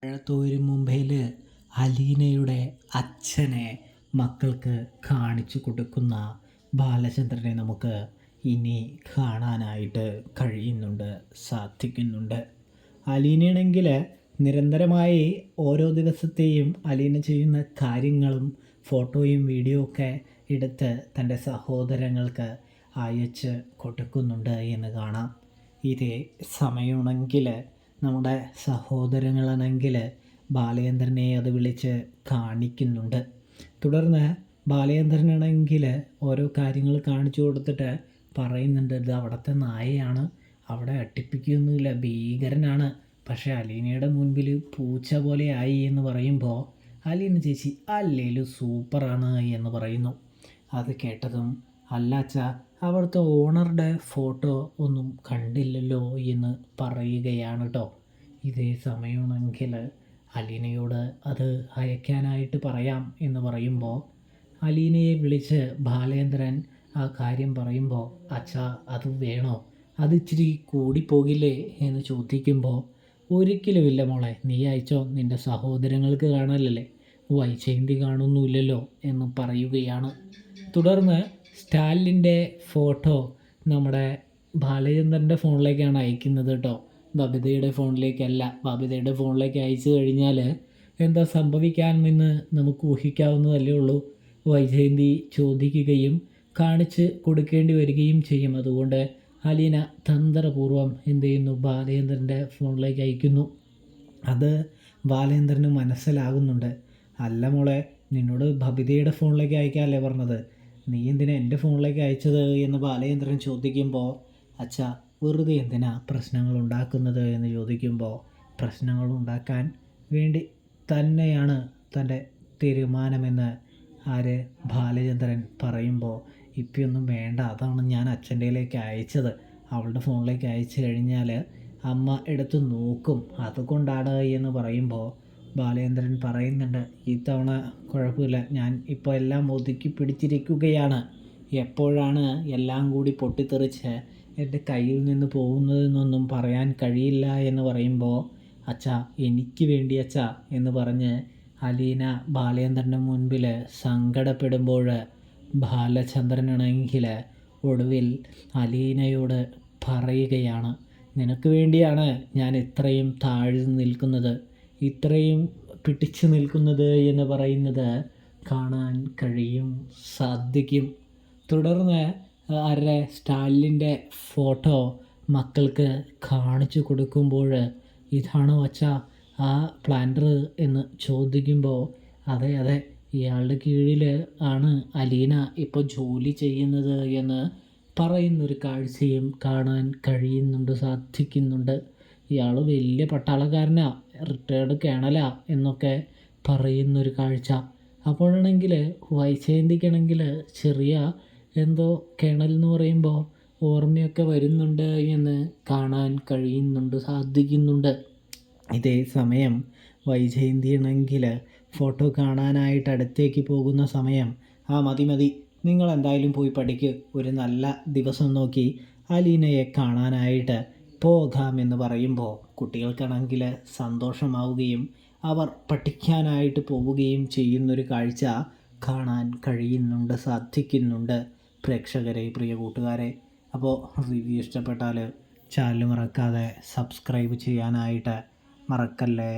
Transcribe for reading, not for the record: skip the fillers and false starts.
വാഴത്തോരു മുംബൈയിൽ അലീനയുടെ അച്ഛനെ മക്കൾക്ക് കാണിച്ചു കൊടുക്കുന്ന ബാലചന്ദ്രനെ നമുക്ക് ഇനി കാണാനായിട്ട് സാധിക്കുന്നുണ്ട്. അലീനയാണെങ്കിൽ നിരന്തരമായി ഓരോ ദിവസത്തെയും അലീന ചെയ്യുന്ന കാര്യങ്ങളും ഫോട്ടോയും വീഡിയോ ഒക്കെ എടുത്ത് തൻ്റെ സഹോദരങ്ങൾക്ക് അയച്ച് കൊടുക്കുന്നുണ്ട് എന്ന് കാണാം. ഇതേ സമയമാണെങ്കിൽ നമ്മുടെ സഹോദരങ്ങളാണെങ്കിൽ ബാലചന്ദ്രനെ അത് വിളിച്ച് കാണിക്കുന്നുണ്ട്. തുടർന്ന് ബാലചന്ദ്രനാണെങ്കിൽ ഓരോ കാര്യങ്ങൾ കാണിച്ചു കൊടുത്തിട്ട് പറയുന്നുണ്ട്, ഇത് അവിടുത്തെ നായയാണ്, അവിടെ അട്ടിപ്പിക്കൊന്നുമില്ല, ഭീകരനാണ്, പക്ഷേ അലീനയുടെ മുൻപിൽ പൂച്ച പോലെ ആയി എന്ന് പറയുമ്പോൾ അലീന ചേച്ചി അല്ലേലും സൂപ്പറാണ് എന്ന് പറയുന്നു. അത് കേട്ടതും അല്ല അച്ഛാ, അവിടുത്തെ ഓണറുടെ ഫോട്ടോ ഒന്നും കണ്ടില്ലല്ലോ എന്ന് പറയുകയാണ് കേട്ടോ. ഇതേ സമയമാണെങ്കിൽ അലീനയോട് അത് അയക്കാനായിട്ട് പറയാം എന്ന് പറയുമ്പോൾ അലീനയെ വിളിച്ച് ബാലേന്ദ്രൻ ആ കാര്യം പറയുമ്പോൾ, അച്ഛാ അത് വേണോ, അത് ഇച്ചിരി കൂടിപ്പോകില്ലേ എന്ന് ചോദിക്കുമ്പോൾ, ഒരിക്കലുമില്ല മോളെ, നീ അയച്ചോ, നിൻ്റെ സഹോദരങ്ങൾക്ക് കാണാനല്ലേ, വൈജയന്തി കാണുന്നില്ലല്ലോ എന്ന് പറയുകയാണ്. തുടർന്ന് സ്റ്റാലിൻ്റെ ഫോട്ടോ നമ്മുടെ ബാലചന്ദ്രൻ്റെ ഫോണിലേക്കാണ് അയക്കുന്നത് കേട്ടോ, ബബിതയുടെ ഫോണിലേക്കല്ല. ബബിതയുടെ ഫോണിലേക്ക് അയച്ചു കഴിഞ്ഞാൽ എന്താ സംഭവിക്കാമെന്ന് നമുക്ക് ഊഹിക്കാവുന്നതല്ലേ ഉള്ളൂ. വൈജയന്തി ചോദിക്കുകയും കാണിച്ച് കൊടുക്കേണ്ടി വരികയും ചെയ്യും. അതുകൊണ്ട് അലീന തന്ത്രപൂർവ്വം എന്ത് ചെയ്യുന്നു, ബാലചന്ദ്രൻ്റെ ഫോണിലേക്ക് അയക്കുന്നു. അത് ബാലചന്ദ്രന് മനസ്സിലാകുന്നുണ്ട്. അല്ല മോളെ, നിന്നോട് ബബിതയുടെ ഫോണിലേക്ക് അയക്കാനല്ലേ പറഞ്ഞത്, നീ എന്തിനാ എൻ്റെ ഫോണിലേക്ക് അയച്ചത് എന്ന് ബാലചന്ദ്രൻ ചോദിക്കുമ്പോൾ, അച്ഛാ വെറുതെ എന്തിനാ പ്രശ്നങ്ങൾ ഉണ്ടാക്കുന്നത് എന്ന് ചോദിക്കുമ്പോൾ, പ്രശ്നങ്ങൾ ഉണ്ടാക്കാൻ വേണ്ടി തന്നെയാണ് തൻ്റെ തീരുമാനമെന്ന് ബാലചന്ദ്രൻ പറയുമ്പോൾ, ഇപ്പൊന്നും വേണ്ട, അതാണ് ഞാൻ അച്ഛൻ്റെയിലേക്ക് അയച്ചത്, അവളുടെ ഫോണിലേക്ക് അയച്ചു കഴിഞ്ഞാൽ അമ്മ എടുത്ത് നോക്കും, അതുകൊണ്ടാണ് എന്ന് പറയുമ്പോൾ ബാലചന്ദ്രൻ പറയുന്നുണ്ട്, ഇത്തവണ കുഴപ്പമില്ല, ഞാൻ ഇപ്പോൾ എല്ലാം ഒതുക്കി പിടിച്ചിരിക്കുകയാണ്, എപ്പോഴാണ് എല്ലാം കൂടി പൊട്ടിത്തെറിച്ച് എൻ്റെ കയ്യിൽ നിന്ന് പോകുന്നതെന്നൊന്നും പറയാൻ കഴിയില്ല എന്ന് പറയുമ്പോൾ, അച്ഛാ എനിക്ക് വേണ്ടി അച്ഛാ എന്ന് പറഞ്ഞ് അലീന ബാലചന്ദ്രൻ്റെ മുൻപിൽ സങ്കടപ്പെടുമ്പോൾ ബാലചന്ദ്രനാണെങ്കിൽ ഒടുവിൽ അലീനയോട് പറയുകയാണ്, നിനക്ക് വേണ്ടിയാണ് ഞാൻ ഇത്രയും താഴ്ന്നു നിൽക്കുന്നത്, ഇത്രയും പിടിച്ചു നിൽക്കുന്നത് എന്ന് പറയുന്നത് കാണാൻ സാധിക്കും. തുടർന്ന് സ്റ്റാലിൻ്റെ ഫോട്ടോ മക്കൾക്ക് കാണിച്ചു കൊടുക്കുമ്പോൾ, ഇതാണോ അച്ഛാ ആ പ്ലാന്റർ എന്ന് ചോദിക്കുമ്പോൾ, അതെ അതെ, ഇയാളുടെ കീഴിൽ ആണ് അലീന ഇപ്പോൾ ജോലി ചെയ്യുന്നത് എന്ന് പറയുന്നൊരു കാഴ്ചയും കാണാൻ സാധിക്കുന്നുണ്ട്. ഇയാൾ വലിയ പട്ടാളക്കാരനാ, റിട്ടയർഡ് കേണലാ എന്നൊക്കെ പറയുന്നൊരു കാഴ്ച. അപ്പോഴാണെങ്കിൽ വൈജയന്തിക്കാണെങ്കിൽ ചെറിയ എന്തോ കേണൽ എന്ന് പറയുമ്പോൾ ഓർമ്മയൊക്കെ വരുന്നുണ്ട് എന്ന് കാണാൻ സാധിക്കുന്നുണ്ട്. ഇതേ സമയം വൈജയന്തിയാണെങ്കിൽ ഫോട്ടോ കാണാനായിട്ട് അടുത്തേക്ക് പോകുന്ന സമയം, മതി, നിങ്ങൾ എന്തായാലും പോയി പഠിക്ക്, ഒരു നല്ല ദിവസം നോക്കി അലീനയെ കാണാനായിട്ട് പോകാമെന്ന് പറയുമ്പോൾ കുട്ടികൾക്കാണെങ്കിൽ സന്തോഷമാവുകയും അവർ പഠിക്കാനായിട്ട് പോവുകയും ചെയ്യുന്നൊരു കാഴ്ച കാണാൻ സാധിക്കുന്നുണ്ട്. പ്രേക്ഷകരെ, പ്രിയ കൂട്ടുകാരെ, അപ്പോൾ റിവ്യൂ ഇഷ്ടപ്പെട്ടാൽ ചാനൽ മറക്കാതെ സബ്സ്ക്രൈബ് ചെയ്യാനായിട്ട് മറക്കല്ലേ.